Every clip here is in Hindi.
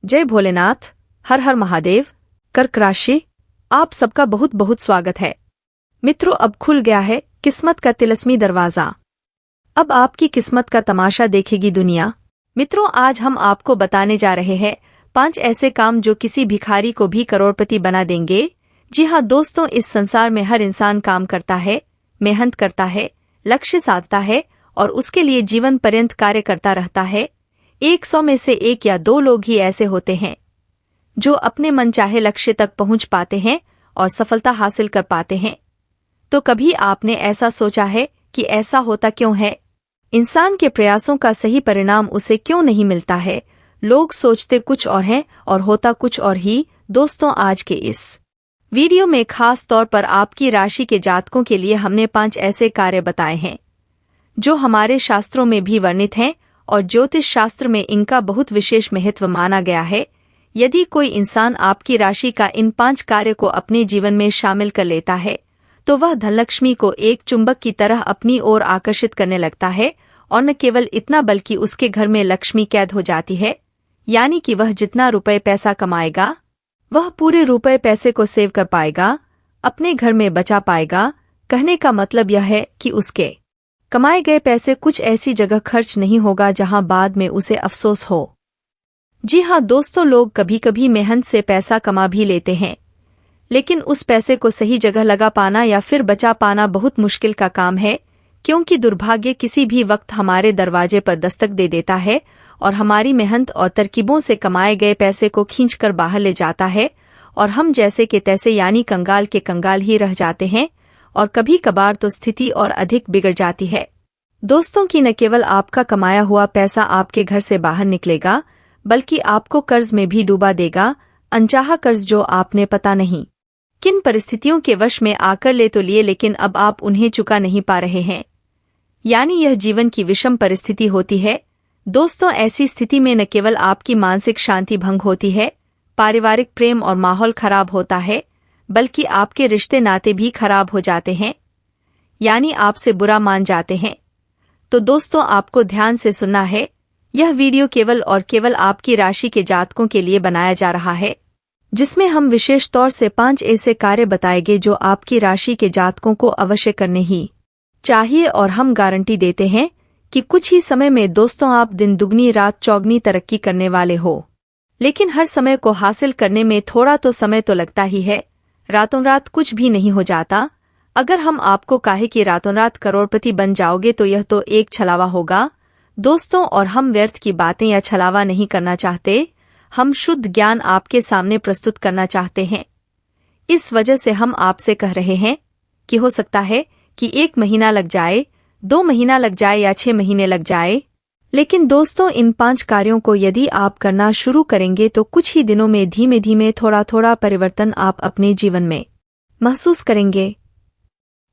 जय भोलेनाथ। हर हर महादेव। कर्क राशि, आप सबका बहुत बहुत स्वागत है। मित्रों, अब खुल गया है किस्मत का तिलस्मी दरवाजा। अब आपकी किस्मत का तमाशा देखेगी दुनिया। मित्रों, आज हम आपको बताने जा रहे हैं 5 ऐसे काम जो किसी भिखारी को भी करोड़पति बना देंगे। जी हाँ दोस्तों, इस संसार में हर इंसान काम करता है, मेहनत करता है, लक्ष्य साधता है और उसके लिए जीवन पर्यंत कार्य करता रहता है। 100 में से 1 या 2 लोग ही ऐसे होते हैं जो अपने मनचाहे लक्ष्य तक पहुंच पाते हैं और सफलता हासिल कर पाते हैं। तो कभी आपने ऐसा सोचा है कि ऐसा होता क्यों है? इंसान के प्रयासों का सही परिणाम उसे क्यों नहीं मिलता है? लोग सोचते कुछ और हैं और होता कुछ और ही। दोस्तों, आज के इस वीडियो में खास तौर पर आपकी राशि के जातकों के लिए हमने 5 ऐसे कार्य बताए हैं जो हमारे शास्त्रों में भी वर्णित हैं और ज्योतिष शास्त्र में इनका बहुत विशेष महत्व माना गया है। यदि कोई इंसान आपकी राशि का इन 5 कार्य को अपने जीवन में शामिल कर लेता है तो वह धनलक्ष्मी को एक चुंबक की तरह अपनी ओर आकर्षित करने लगता है। और न केवल इतना बल्कि उसके घर में लक्ष्मी कैद हो जाती है, यानी कि वह जितना रुपए पैसा कमाएगा वह पूरे रुपए पैसे को सेव कर पाएगा, अपने घर में बचा पाएगा। कहने का मतलब यह है कि उसके कमाए गए पैसे कुछ ऐसी जगह खर्च नहीं होगा जहां बाद में उसे अफसोस हो। जी हाँ दोस्तों, लोग कभी कभी मेहनत से पैसा कमा भी लेते हैं, लेकिन उस पैसे को सही जगह लगा पाना या फिर बचा पाना बहुत मुश्किल का काम है, क्योंकि दुर्भाग्य किसी भी वक्त हमारे दरवाजे पर दस्तक दे देता है और हमारी मेहनत और तरकीबों से कमाए गए पैसे को खींचकर बाहर ले जाता है और हम जैसे के तैसे यानी कंगाल के कंगाल ही रह जाते हैं और कभी कभार तो स्थिति और अधिक बिगड़ जाती है। दोस्तों, की न केवल आपका कमाया हुआ पैसा आपके घर से बाहर निकलेगा बल्कि आपको कर्ज में भी डूबा देगा। अनचाहा कर्ज जो आपने पता नहीं किन परिस्थितियों के वश में आकर ले तो लिए, लेकिन अब आप उन्हें चुका नहीं पा रहे हैं, यानी यह जीवन की विषम परिस्थिति होती है। दोस्तों, ऐसी स्थिति में न केवल आपकी मानसिक शांति भंग होती है, पारिवारिक प्रेम और माहौल खराब होता है, बल्कि आपके रिश्ते नाते भी खराब हो जाते हैं, यानी आपसे बुरा मान जाते हैं। तो दोस्तों, आपको ध्यान से सुनना है। यह वीडियो केवल और केवल आपकी राशि के जातकों के लिए बनाया जा रहा है, जिसमें हम विशेष तौर से 5 ऐसे कार्य बताएंगे जो आपकी राशि के जातकों को अवश्य करने ही चाहिए। और हम गारंटी देते हैं कि कुछ ही समय में दोस्तों आप दिन दुगनी रात चौगनी तरक्की करने वाले हो। लेकिन हर समय को हासिल करने में थोड़ा तो समय तो लगता ही है, रातों रात कुछ भी नहीं हो जाता। अगर हम आपको कहे कि रातों रात करोड़पति बन जाओगे तो यह तो एक छलावा होगा दोस्तों, और हम व्यर्थ की बातें या छलावा नहीं करना चाहते, हम शुद्ध ज्ञान आपके सामने प्रस्तुत करना चाहते हैं। इस वजह से हम आपसे कह रहे हैं कि हो सकता है कि 1 महीना लग जाए, 2 महीना लग जाए या 6 महीने लग जाए, लेकिन दोस्तों इन 5 कार्यों को यदि आप करना शुरू करेंगे तो कुछ ही दिनों में धीमे धीमे थोड़ा थोड़ा परिवर्तन आप अपने जीवन में महसूस करेंगे।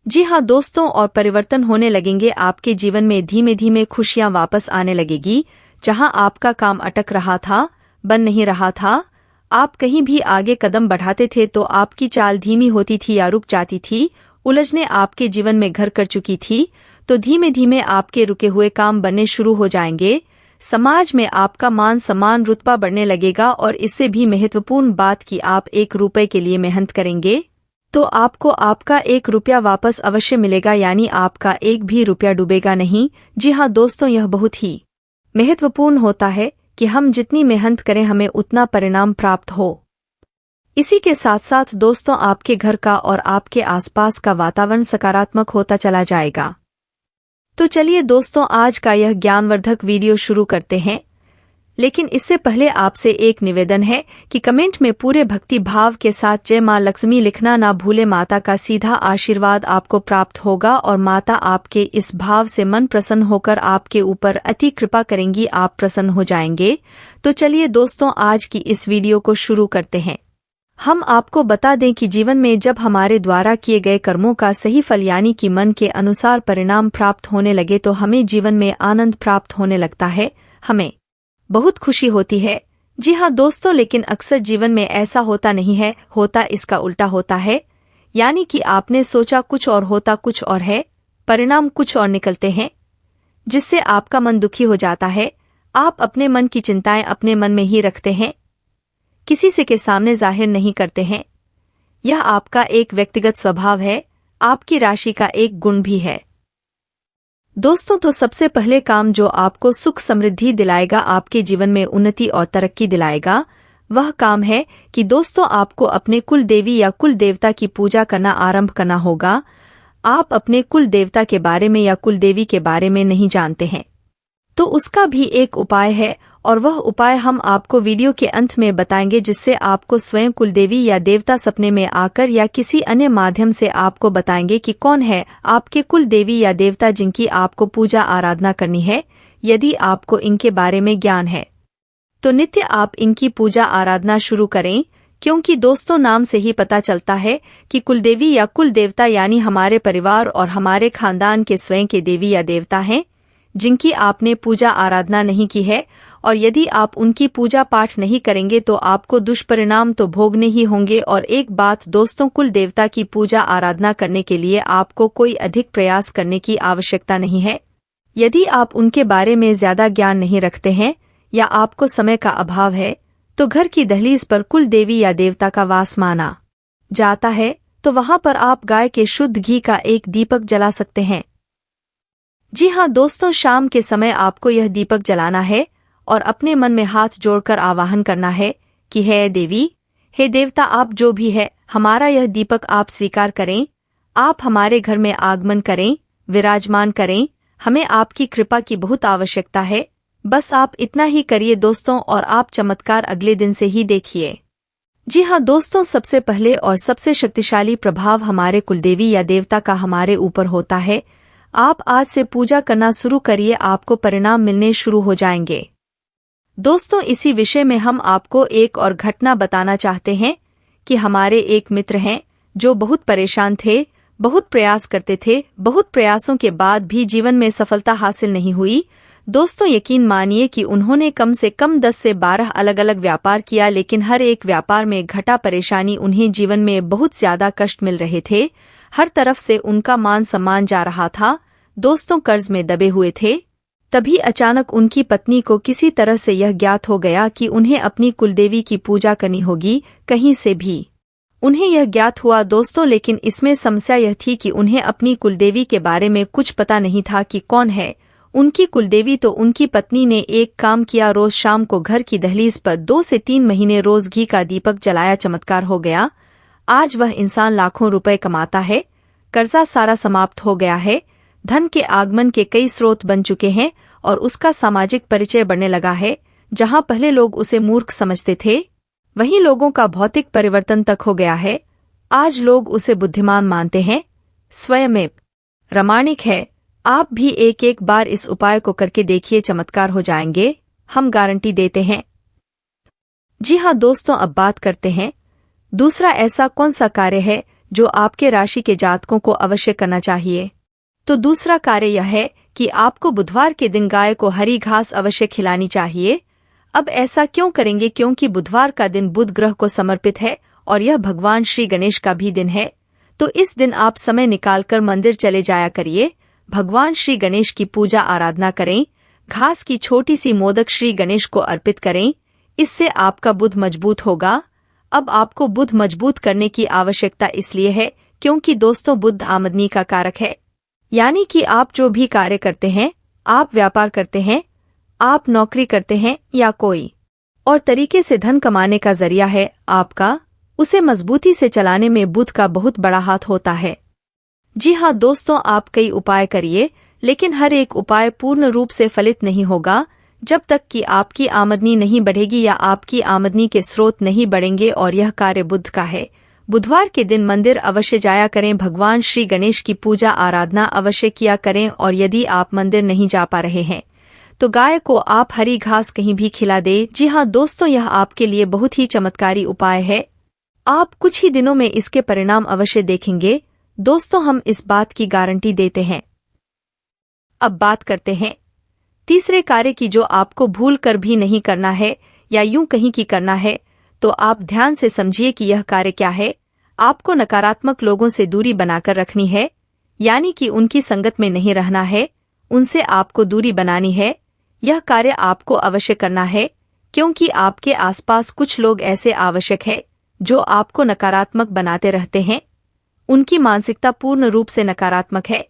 जी हाँ दोस्तों, और परिवर्तन होने लगेंगे आपके जीवन में। धीमे धीमे खुशियां वापस आने लगेगी। जहां आपका काम अटक रहा था, बन नहीं रहा था, आप कहीं भी आगे कदम बढ़ाते थे तो आपकी चाल धीमी होती थी या रुक जाती थी, उलझने आपके जीवन में घर कर चुकी थी, तो धीमे धीमे आपके रुके हुए काम बनने शुरू हो जाएंगे। समाज में आपका मान सम्मान रुतबा बढ़ने लगेगा और इससे भी महत्वपूर्ण बात कि आप 1 रुपए के लिए मेहनत करेंगे तो आपको आपका 1 रुपया वापस अवश्य मिलेगा, यानी आपका 1 भी रुपया डूबेगा नहीं। जी हाँ दोस्तों, यह बहुत ही महत्वपूर्ण होता है कि हम जितनी मेहनत करें हमें उतना परिणाम प्राप्त हो। इसी के साथ साथ दोस्तों आपके घर का और आपके आसपास का वातावरण सकारात्मक होता चला जाएगा। तो चलिए दोस्तों, आज का यह ज्ञानवर्धक वीडियो शुरू करते हैं, लेकिन इससे पहले आपसे एक निवेदन है कि कमेंट में पूरे भक्ति भाव के साथ जय मां लक्ष्मी लिखना ना भूले। माता का सीधा आशीर्वाद आपको प्राप्त होगा और माता आपके इस भाव से मन प्रसन्न होकर आपके ऊपर अति कृपा करेंगी, आप प्रसन्न हो जाएंगे। तो चलिए दोस्तों, आज की इस वीडियो को शुरू करते हैं। हम आपको बता दें कि जीवन में जब हमारे द्वारा किए गए कर्मों का सही फल यानी कि मन के अनुसार परिणाम प्राप्त होने लगे तो हमें जीवन में आनंद प्राप्त होने लगता है, हमें बहुत खुशी होती है। जी हाँ दोस्तों, लेकिन अक्सर जीवन में ऐसा होता नहीं है, होता इसका उल्टा होता है, यानी कि आपने सोचा कुछ और होता कुछ और है, परिणाम कुछ और निकलते हैं, जिससे आपका मन दुखी हो जाता है। आप अपने मन की चिंताएं अपने मन में ही रखते हैं, किसी से के सामने जाहिर नहीं करते हैं। यह आपका एक व्यक्तिगत स्वभाव है, आपकी राशि का एक गुण भी है। दोस्तों, तो सबसे पहले काम जो आपको सुख समृद्धि दिलाएगा, आपके जीवन में उन्नति और तरक्की दिलाएगा, वह काम है कि दोस्तों आपको अपने कुल देवी या कुल देवता की पूजा करना आरंभ करना होगा। आप अपने कुल देवता के बारे में या कुल देवी के बारे में नहीं जानते हैं तो उसका भी एक उपाय है, और वह उपाय हम आपको वीडियो के अंत में बताएंगे, जिससे आपको स्वयं कुलदेवी या देवता सपने में आकर या किसी अन्य माध्यम से आपको बताएंगे कि कौन है आपके कुल देवी या देवता जिनकी आपको पूजा आराधना करनी है। यदि आपको इनके बारे में ज्ञान है तो नित्य आप इनकी पूजा आराधना शुरू करें, क्योंकि दोस्तों नाम से ही पता चलता है कि कुलदेवी या कुल देवता यानी हमारे परिवार और हमारे खानदान के स्वयं के देवी या देवता हैं, जिनकी आपने पूजा आराधना नहीं की है। और यदि आप उनकी पूजा पाठ नहीं करेंगे तो आपको दुष्परिणाम तो भोगने ही होंगे। और एक बात दोस्तों, कुल देवता की पूजा आराधना करने के लिए आपको कोई अधिक प्रयास करने की आवश्यकता नहीं है। यदि आप उनके बारे में ज्यादा ज्ञान नहीं रखते हैं या आपको समय का अभाव है तो घर की दहलीज पर कुल देवी या देवता का वास माना जाता है, तो वहां पर आप गाय के शुद्ध घी का एक दीपक जला सकते हैं। जी हाँ दोस्तों, शाम के समय आपको यह दीपक जलाना है और अपने मन में हाथ जोड़कर आवाहन करना है कि हे देवी, हे देवता, आप जो भी है, हमारा यह दीपक आप स्वीकार करें। आप हमारे घर में आगमन करें, विराजमान करें। हमें आपकी कृपा की बहुत आवश्यकता है। बस आप इतना ही करिए दोस्तों, और आप चमत्कार अगले दिन से ही देखिए। जी हाँ दोस्तों, सबसे पहले और सबसे शक्तिशाली प्रभाव हमारे कुलदेवी या देवता का हमारे ऊपर होता है। आप आज से पूजा करना शुरू करिए, आपको परिणाम मिलने शुरू हो जाएंगे। दोस्तों, इसी विषय में हम आपको एक और घटना बताना चाहते हैं कि हमारे एक मित्र हैं जो बहुत परेशान थे, बहुत प्रयास करते थे, बहुत प्रयासों के बाद भी जीवन में सफलता हासिल नहीं हुई। दोस्तों, यकीन मानिए कि उन्होंने कम से कम 10 से 12 अलग अलग व्यापार किया, लेकिन हर एक व्यापार में घटा परेशानी। उन्हें जीवन में बहुत ज्यादा कष्ट मिल रहे थे, हर तरफ से उनका मान सम्मान जा रहा था। दोस्तों, कर्ज में दबे हुए थे। तभी अचानक उनकी पत्नी को किसी तरह से यह ज्ञात हो गया कि उन्हें अपनी कुलदेवी की पूजा करनी होगी, कहीं से भी उन्हें यह ज्ञात हुआ दोस्तों। लेकिन इसमें समस्या यह थी कि उन्हें अपनी कुलदेवी के बारे में कुछ पता नहीं था कि कौन है उनकी कुलदेवी। तो उनकी पत्नी ने एक काम किया, रोज शाम को घर की दहलीज पर 2 से 3 महीने रोज घी का दीपक जलाया। चमत्कार हो गया। आज वह इंसान लाखों रुपए कमाता है, कर्जा सारा समाप्त हो गया है, धन के आगमन के कई स्रोत बन चुके हैं और उसका सामाजिक परिचय बढ़ने लगा है। जहां पहले लोग उसे मूर्ख समझते थे, वहीं लोगों का भौतिक परिवर्तन तक हो गया है। आज लोग उसे बुद्धिमान मानते हैं, स्वयं प्रामाणिक है। आप भी एक बार इस उपाय को करके देखिए, चमत्कार हो जाएंगे, हम गारंटी देते हैं। जी हाँ दोस्तों, अब बात करते हैं दूसरा ऐसा कौन सा कार्य है जो आपके राशि के जातकों को अवश्य करना चाहिए। तो दूसरा कार्य यह है कि आपको बुधवार के दिन गाय को हरी घास अवश्य खिलानी चाहिए। अब ऐसा क्यों करेंगे? क्योंकि बुधवार का दिन बुध ग्रह को समर्पित है और यह भगवान श्री गणेश का भी दिन है। तो इस दिन आप समय निकालकर मंदिर चले जाया करिए, भगवान श्री गणेश की पूजा आराधना करें, घास की छोटी सी मोदक श्री गणेश को अर्पित करें। इससे आपका बुध मजबूत होगा। अब आपको बुध मजबूत करने की आवश्यकता इसलिए है क्योंकि दोस्तों बुध आमदनी का कारक है, यानी कि आप जो भी कार्य करते हैं, आप व्यापार करते हैं, आप नौकरी करते हैं या कोई और तरीके से धन कमाने का जरिया है आपका, उसे मजबूती से चलाने में बुध का बहुत बड़ा हाथ होता है। जी हाँ दोस्तों, आप कई उपाय करिए, लेकिन हर एक उपाय पूर्ण रूप से फलित नहीं होगा जब तक कि आपकी आमदनी नहीं बढ़ेगी या आपकी आमदनी के स्रोत नहीं बढ़ेंगे। और यह कार्य बुध का है। बुधवार के दिन मंदिर अवश्य जाया करें, भगवान श्री गणेश की पूजा आराधना अवश्य किया करें। और यदि आप मंदिर नहीं जा पा रहे हैं तो गाय को आप हरी घास कहीं भी खिला दे। जी हाँ दोस्तों, यह आपके लिए बहुत ही चमत्कारी उपाय है। आप कुछ ही दिनों में इसके परिणाम अवश्य देखेंगे। दोस्तों, हम इस बात की गारंटी देते हैं। अब बात करते हैं तीसरे कार्य की, जो आपको भूल कर भी नहीं करना है या यूं कहीं की करना है। तो आप ध्यान से समझिए कि यह कार्य क्या है। आपको नकारात्मक लोगों से दूरी बनाकर रखनी है, यानी कि उनकी संगत में नहीं रहना है, उनसे आपको दूरी बनानी है। यह कार्य आपको अवश्य करना है, क्योंकि आपके आसपास कुछ लोग ऐसे आवश्यक है जो आपको नकारात्मक बनाते रहते हैं। उनकी मानसिकता पूर्ण रूप से नकारात्मक है।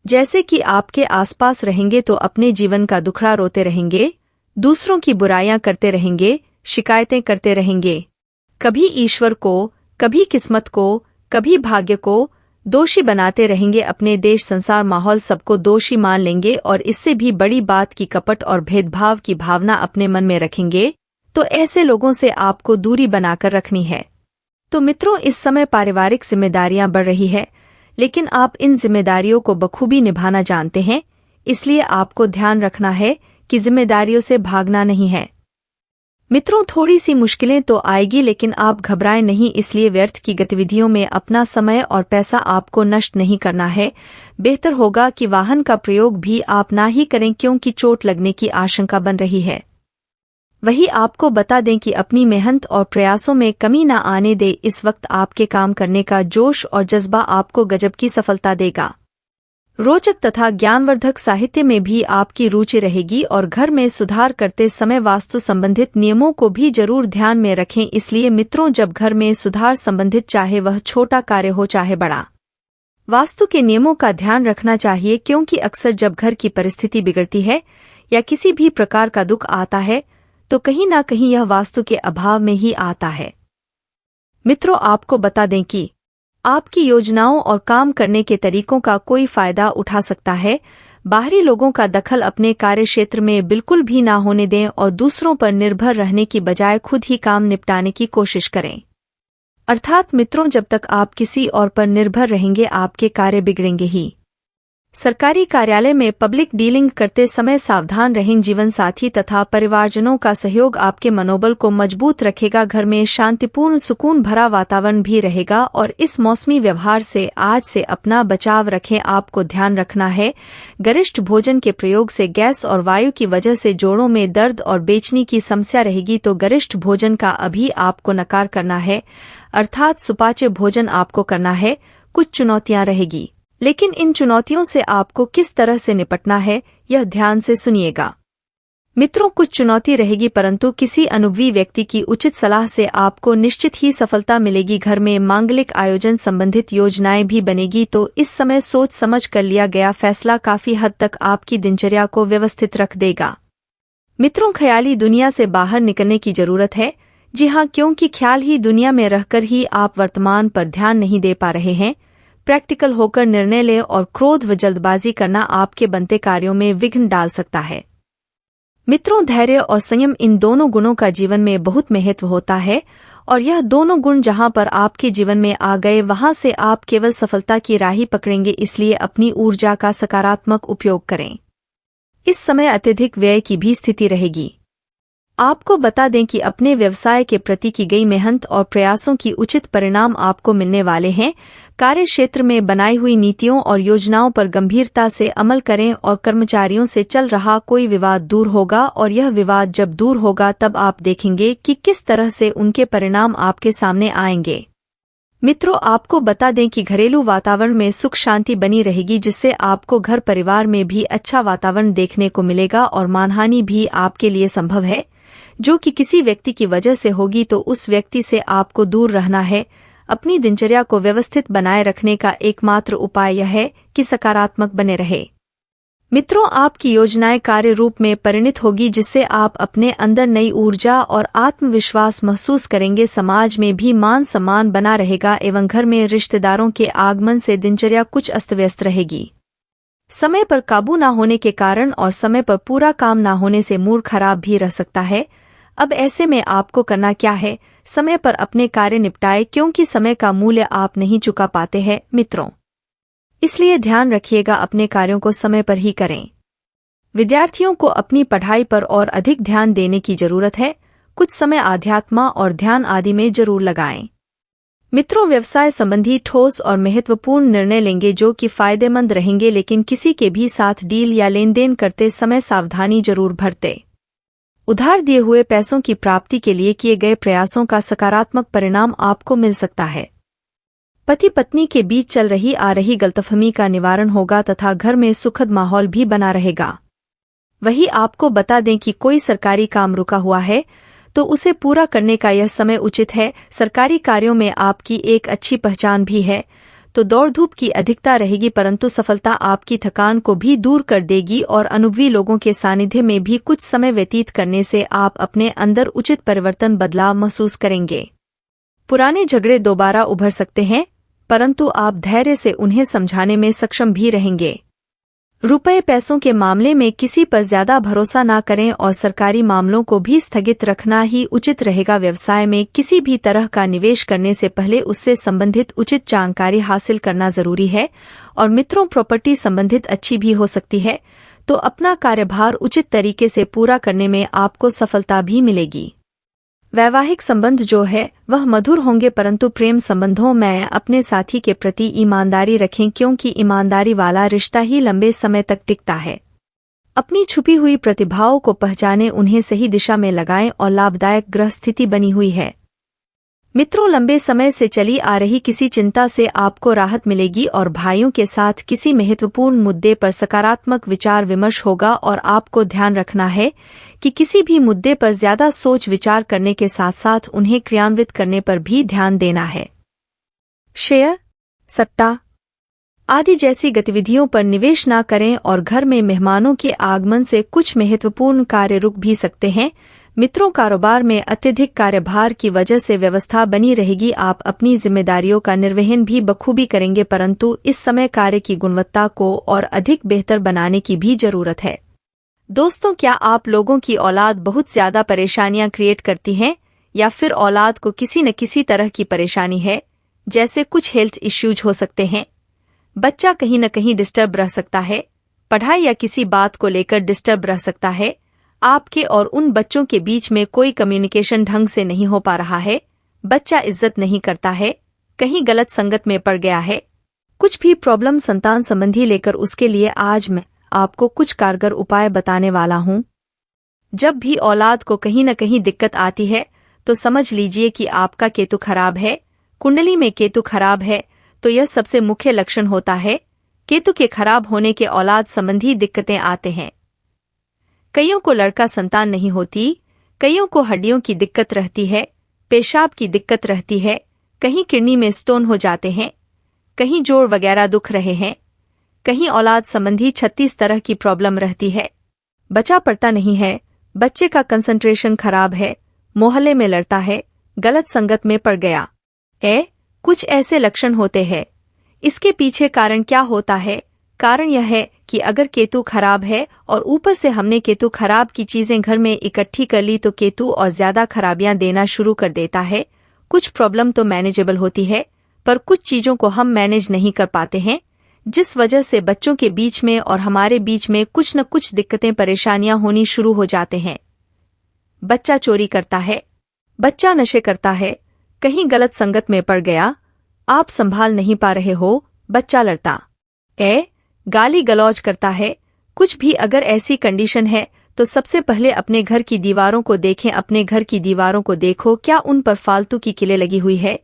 जैसे कि आपके आसपास रहेंगे तो अपने जीवन का दुखड़ा रोते रहेंगे, दूसरों की बुराइयां करते रहेंगे, शिकायतें करते रहेंगे। कभी ईश्वर को, कभी किस्मत को, कभी भाग्य को दोषी बनाते रहेंगे। अपने देश, संसार, माहौल सबको दोषी मान लेंगे और इससे भी बड़ी बात की कपट और भेदभाव की भावना अपने मन में रखेंगे। तो ऐसे लोगों से आपको दूरी बनाकर रखनी है। तो मित्रों, इस समय पारिवारिक जिम्मेदारियां बढ़ रही है, लेकिन आप इन जिम्मेदारियों को बखूबी निभाना जानते हैं। इसलिए आपको ध्यान रखना है कि जिम्मेदारियों से भागना नहीं है। मित्रों, थोड़ी सी मुश्किलें तो आएगी, लेकिन आप घबराएं नहीं। इसलिए व्यर्थ की गतिविधियों में अपना समय और पैसा आपको नष्ट नहीं करना है। बेहतर होगा कि वाहन का प्रयोग भी आप ना ही करें, क्योंकि चोट लगने की आशंका बन रही है। वही आपको बता दें कि अपनी मेहनत और प्रयासों में कमी न आने दे। इस वक्त आपके काम करने का जोश और जज्बा आपको गजब की सफलता देगा। रोचक तथा ज्ञानवर्धक साहित्य में भी आपकी रुचि रहेगी और घर में सुधार करते समय वास्तु संबंधित नियमों को भी जरूर ध्यान में रखें। इसलिए मित्रों, जब घर में सुधार संबंधित चाहे वह छोटा कार्य हो चाहे बड़ा, वास्तु के नियमों का ध्यान रखना चाहिए, क्योंकि अक्सर जब घर की परिस्थिति बिगड़ती है या किसी भी प्रकार का दुख आता है तो कहीं ना कहीं यह वास्तु के अभाव में ही आता है। मित्रों, आपको बता दें कि आपकी योजनाओं और काम करने के तरीकों का कोई फायदा उठा सकता है। बाहरी लोगों का दखल अपने कार्यक्षेत्र में बिल्कुल भी ना होने दें और दूसरों पर निर्भर रहने की बजाय खुद ही काम निपटाने की कोशिश करें। अर्थात मित्रों, जब तक आप किसी और पर निर्भर रहेंगे आपके कार्य बिगड़ेंगे ही। सरकारी कार्यालय में पब्लिक डीलिंग करते समय सावधान रहें। जीवन साथी तथा परिवारजनों का सहयोग आपके मनोबल को मजबूत रखेगा। घर में शांतिपूर्ण, सुकून भरा वातावरण भी रहेगा और इस मौसमी व्यवहार से आज से अपना बचाव रखें। आपको ध्यान रखना है, गरिष्ठ भोजन के प्रयोग से गैस और वायु की वजह से जोड़ों में दर्द और बेचैनी की समस्या रहेगी। तो गरिष्ठ भोजन का अभी आपको नकार करना है, अर्थात सुपाच्य भोजन आपको करना है। कुछ चुनौतियां रहेगी, लेकिन इन चुनौतियों से आपको किस तरह से निपटना है यह ध्यान से सुनिएगा। मित्रों, कुछ चुनौती रहेगी, परंतु किसी अनुभवी व्यक्ति की उचित सलाह से आपको निश्चित ही सफलता मिलेगी। घर में मांगलिक आयोजन संबंधित योजनाएं भी बनेगी, तो इस समय सोच समझ कर लिया गया फैसला काफी हद तक आपकी दिनचर्या को व्यवस्थित रख देगा। मित्रों, ख्याली दुनिया से बाहर निकलने की जरूरत है। जी हाँ, क्योंकि ख्याल ही दुनिया में रहकर ही आप वर्तमान पर ध्यान नहीं दे पा रहे हैं। प्रैक्टिकल होकर निर्णय लें और क्रोध व जल्दबाजी करना आपके बनते कार्यों में विघ्न डाल सकता है। मित्रों, धैर्य और संयम, इन दोनों गुणों का जीवन में बहुत महत्व होता है और यह दोनों गुण जहां पर आपके जीवन में आ गए वहां से आप केवल सफलता की राह पकड़ेंगे। इसलिए अपनी ऊर्जा का सकारात्मक उपयोग करें। इस समय अत्यधिक व्यय की भी स्थिति रहेगी। आपको बता दें कि अपने व्यवसाय के प्रति की गई मेहनत और प्रयासों की उचित परिणाम आपको मिलने वाले हैं। कार्य क्षेत्र में बनाई हुई नीतियों और योजनाओं पर गंभीरता से अमल करें और कर्मचारियों से चल रहा कोई विवाद दूर होगा और यह विवाद जब दूर होगा तब आप देखेंगे कि किस तरह से उनके परिणाम आपके सामने आएंगे। मित्रों, आपको बता दें कि घरेलू वातावरण में सुख शांति बनी रहेगी, जिससे आपको घर परिवार में भी अच्छा वातावरण देखने को मिलेगा और मानहानि भी आपके लिए संभव है, जो कि किसी व्यक्ति की वजह से होगी। तो उस व्यक्ति से आपको दूर रहना है। अपनी दिनचर्या को व्यवस्थित बनाए रखने का एकमात्र उपाय यह है कि सकारात्मक बने रहे। मित्रों, आपकी योजनाएं कार्य रूप में परिणत होगी, जिससे आप अपने अंदर नई ऊर्जा और आत्मविश्वास महसूस करेंगे। समाज में भी मान सम्मान बना रहेगा एवं घर में रिश्तेदारों के आगमन से दिनचर्या कुछ अस्त व्यस्त रहेगी। समय पर काबू न होने के कारण और समय पर पूरा काम न होने से मूड खराब भी रह सकता है। अब ऐसे में आपको करना क्या है, समय पर अपने कार्य निपटाए, क्योंकि समय का मूल्य आप नहीं चुका पाते हैं मित्रों। इसलिए ध्यान रखिएगा, अपने कार्यों को समय पर ही करें। विद्यार्थियों को अपनी पढ़ाई पर और अधिक ध्यान देने की जरूरत है। कुछ समय आध्यात्म और ध्यान आदि में जरूर लगाएं। मित्रों, व्यवसाय संबंधी ठोस और महत्वपूर्ण निर्णय लेंगे जो कि फायदेमंद रहेंगे, लेकिन किसी के भी साथ डील या लेन देन करते समय सावधानी जरूर बरतें। उधार दिए हुए पैसों की प्राप्ति के लिए किए गए प्रयासों का सकारात्मक परिणाम आपको मिल सकता है। पति पत्नी के बीच चल रही आ रही गलतफहमी का निवारण होगा तथा घर में सुखद माहौल भी बना रहेगा। वही आपको बता दें कि कोई सरकारी काम रुका हुआ है तो उसे पूरा करने का यह समय उचित है। सरकारी कार्यों में आपकी एक अच्छी पहचान भी है, तो दौड़ धूप की अधिकता रहेगी, परंतु सफलता आपकी थकान को भी दूर कर देगी और अनुभवी लोगों के सानिध्य में भी कुछ समय व्यतीत करने से आप अपने अंदर उचित परिवर्तन बदलाव महसूस करेंगे। पुराने झगड़े दोबारा उभर सकते हैं, परंतु आप धैर्य से उन्हें समझाने में सक्षम भी रहेंगे। रुपए पैसों के मामले में किसी पर ज्यादा भरोसा ना करें और सरकारी मामलों को भी स्थगित रखना ही उचित रहेगा। व्यवसाय में किसी भी तरह का निवेश करने से पहले उससे संबंधित उचित जानकारी हासिल करना जरूरी है। और मित्रों, प्रॉपर्टी संबंधित अच्छी भी हो सकती है, तो अपना कार्यभार उचित तरीके से पूरा करने में आपको सफलता भी मिलेगी। वैवाहिक संबंध जो है वह मधुर होंगे, परंतु प्रेम संबंधों में अपने साथी के प्रति ईमानदारी रखें, क्योंकि ईमानदारी वाला रिश्ता ही लंबे समय तक टिकता है। अपनी छुपी हुई प्रतिभाओं को पहचानें, उन्हें सही दिशा में लगाएं और लाभदायक ग्रह स्थिति बनी हुई है। मित्रों, लंबे समय से चली आ रही किसी चिंता से आपको राहत मिलेगी और भाइयों के साथ किसी महत्वपूर्ण मुद्दे पर सकारात्मक विचार विमर्श होगा। और आपको ध्यान रखना है कि किसी भी मुद्दे पर ज्यादा सोच विचार करने के साथ साथ उन्हें क्रियान्वित करने पर भी ध्यान देना है। शेयर, सट्टा आदि जैसी गतिविधियों पर निवेश न करें और घर में मेहमानों के आगमन से कुछ महत्वपूर्ण कार्य रुक भी सकते हैं। मित्रों, कारोबार में अत्यधिक कार्यभार की वजह से व्यवस्था बनी रहेगी। आप अपनी जिम्मेदारियों का निर्वहन भी बखूबी करेंगे, परंतु इस समय कार्य की गुणवत्ता को और अधिक बेहतर बनाने की भी जरूरत है। दोस्तों, क्या आप लोगों की औलाद बहुत ज्यादा परेशानियां क्रिएट करती है या फिर औलाद को किसी न किसी तरह की परेशानी है? जैसे कुछ हेल्थ इश्यूज हो सकते हैं, बच्चा कहीं न कहीं डिस्टर्ब रह सकता है, पढ़ाई या किसी बात को लेकर डिस्टर्ब रह सकता है, आपके और उन बच्चों के बीच में कोई कम्युनिकेशन ढंग से नहीं हो पा रहा है, बच्चा इज्जत नहीं करता है, कहीं गलत संगत में पड़ गया है, कुछ भी प्रॉब्लम संतान संबंधी लेकर, उसके लिए आज मैं आपको कुछ कारगर उपाय बताने वाला हूं। जब भी औलाद को कहीं न कहीं दिक्कत आती है तो समझ लीजिए कि आपका केतु खराब है। कुंडली में केतु खराब है तो यह सबसे मुख्य लक्षण होता है। केतु के खराब होने के औलाद संबंधी दिक्कतें आते हैं। कईयों को लड़का संतान नहीं होती, कईयों को हड्डियों की दिक्कत रहती है, पेशाब की दिक्कत रहती है, कहीं किडनी में स्टोन हो जाते हैं, कहीं जोड़ वगैरह दुख रहे हैं, कहीं औलाद संबंधी 36 तरह की प्रॉब्लम रहती है। बच्चा पढ़ता नहीं है, बच्चे का कंसंट्रेशन खराब है, मोहल्ले में लड़ता है, गलत संगत में पड़ गया, कुछ ऐसे लक्षण होते हैं। इसके पीछे कारण क्या होता है? कारण यह है कि अगर केतु खराब है और ऊपर से हमने केतु खराब की चीजें घर में इकट्ठी कर ली तो केतु और ज्यादा खराबियां देना शुरू कर देता है। कुछ प्रॉब्लम तो मैनेजेबल होती है, पर कुछ चीजों को हम मैनेज नहीं कर पाते हैं, जिस वजह से बच्चों के बीच में और हमारे बीच में कुछ न कुछ दिक्कतें परेशानियां होनी शुरू हो जाते हैं। बच्चा चोरी करता है, बच्चा नशे करता है, कहीं गलत संगत में पड़ गया, आप संभाल नहीं पा रहे हो, बच्चा लड़ता गाली गलौज करता है, कुछ भी अगर ऐसी कंडीशन है तो सबसे पहले अपने घर की दीवारों को देखें। अपने घर की दीवारों को देखो, क्या उन पर फालतू की कीलें लगी हुई है?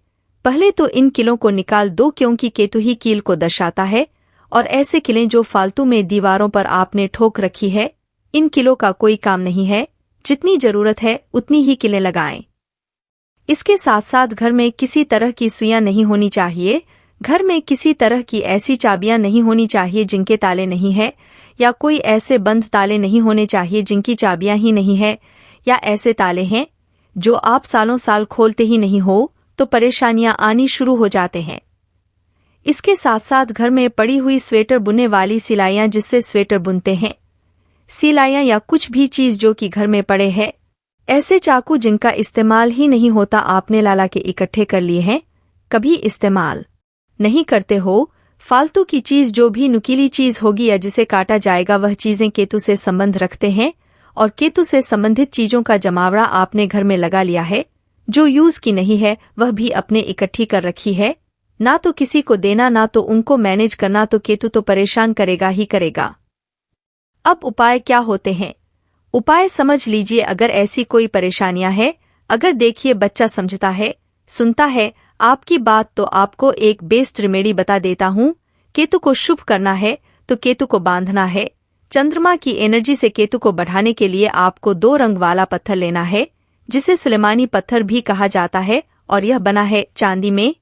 पहले तो इन कीलों को निकाल दो, क्योंकि केतु ही कील को दर्शाता है। और ऐसे कीलें जो फालतू में दीवारों पर आपने ठोक रखी है, इन कीलों का कोई काम नहीं है। जितनी जरूरत है उतनी ही कीलें लगाएं। इसके साथ साथ घर में किसी तरह की सुइयां नहीं होनी चाहिए। घर में किसी तरह की ऐसी चाबियां नहीं होनी चाहिए जिनके ताले नहीं है, या कोई ऐसे बंद ताले नहीं होने चाहिए जिनकी चाबियां ही नहीं है, या ऐसे ताले हैं जो आप सालों साल खोलते ही नहीं हो तो परेशानियां आनी शुरू हो जाते हैं। इसके साथ साथ घर में पड़ी हुई स्वेटर बुनने वाली सिलाइयां, जिससे स्वेटर बुनते हैं, सिलाइयां या कुछ भी चीज जो कि घर में पड़े हैं, ऐसे चाकू जिनका इस्तेमाल ही नहीं होता, आपने लाला के इकट्ठे कर लिए हैं, कभी इस्तेमाल नहीं करते हो। फालतू की चीज जो भी नुकीली चीज होगी या जिसे काटा जाएगा, वह चीजें केतु से संबंध रखते हैं। और केतु से संबंधित चीजों का जमावड़ा आपने घर में लगा लिया है, जो यूज की नहीं है वह भी अपने इकट्ठी कर रखी है। ना तो किसी को देना, ना तो उनको मैनेज करना, तो केतु तो परेशान करेगा ही करेगा। अब उपाय क्या होते हैं? उपाय समझ लीजिए। अगर ऐसी कोई परेशानियां है, अगर देखिए बच्चा समझता है, सुनता है आपकी बात, तो आपको एक बेस्ट रेमेडी बता देता हूं। केतु को शुभ करना है तो केतु को बांधना है। चंद्रमा की एनर्जी से केतु को बढ़ाने के लिए आपको 2 रंग वाला पत्थर लेना है। जिसे सुलेमानी पत्थर भी कहा जाता है, और यह बना है चांदी में।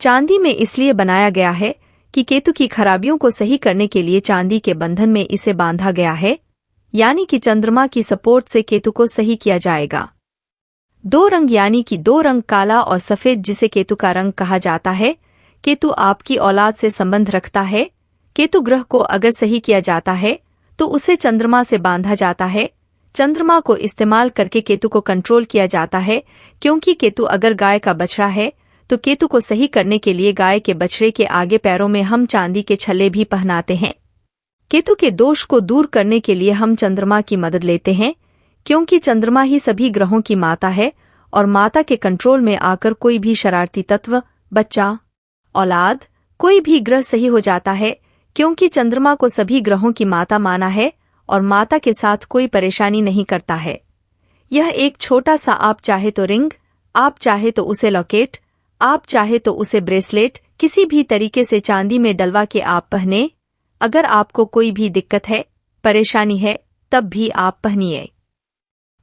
चांदी में इसलिए बनाया गया है कि केतु की खराबियों को सही करने के लिए चांदी के बंधन में इसे बांधा गया है, यानी कि चंद्रमा की सपोर्ट से केतु को सही किया जाएगा। दो रंग यानी कि दो रंग, काला और सफेद, जिसे केतु का रंग कहा जाता है। केतु आपकी औलाद से संबंध रखता है। केतु ग्रह को अगर सही किया जाता है तो उसे चंद्रमा से बांधा जाता है। चंद्रमा को इस्तेमाल करके केतु को कंट्रोल किया जाता है, क्योंकि केतु अगर गाय का बछड़ा है तो केतु को सही करने के लिए गाय के बछड़े के आगे पैरों में हम चांदी के छल्ले भी पहनाते हैं। केतु के दोष को दूर करने के लिए हम चंद्रमा की मदद लेते हैं, क्योंकि चंद्रमा ही सभी ग्रहों की माता है, और माता के कंट्रोल में आकर कोई भी शरारती तत्व, बच्चा, औलाद, कोई भी ग्रह सही हो जाता है, क्योंकि चंद्रमा को सभी ग्रहों की माता माना है और माता के साथ कोई परेशानी नहीं करता है। यह एक छोटा सा, आप चाहे तो रिंग, आप चाहे तो उसे लॉकेट, आप चाहे तो उसे ब्रेसलेट, किसी भी तरीके से चांदी में डलवा के आप पहने। अगर आपको कोई भी दिक्कत है, परेशानी है, तब भी आप पहनिए।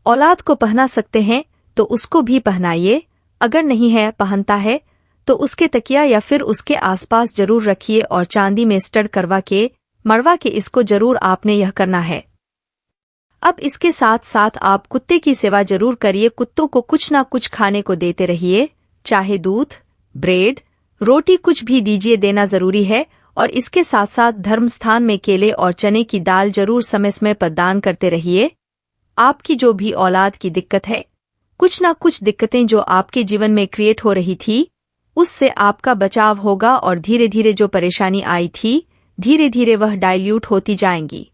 औलाद को पहना सकते हैं तो उसको भी पहनाइए। अगर नहीं है पहनता है तो उसके तकिया या फिर उसके आसपास जरूर रखिए, और चांदी में स्टड करवा के, मड़वा के इसको जरूर आपने यह करना है। अब इसके साथ साथ आप कुत्ते की सेवा जरूर करिए। कुत्तों को कुछ ना कुछ खाने को देते रहिए, चाहे दूध, ब्रेड, रोटी, कुछ भी दीजिए, देना जरूरी है। और इसके साथ साथ धर्म स्थान में केले और चने की दाल जरूर समय समय पर दान करते रहिए। आपकी जो भी औलाद की दिक्कत है, कुछ ना कुछ दिक्कतें जो आपके जीवन में क्रिएट हो रही थी, उससे आपका बचाव होगा, और धीरे धीरे जो परेशानी आई थी, धीरे धीरे वह डाइल्यूट होती जाएंगी।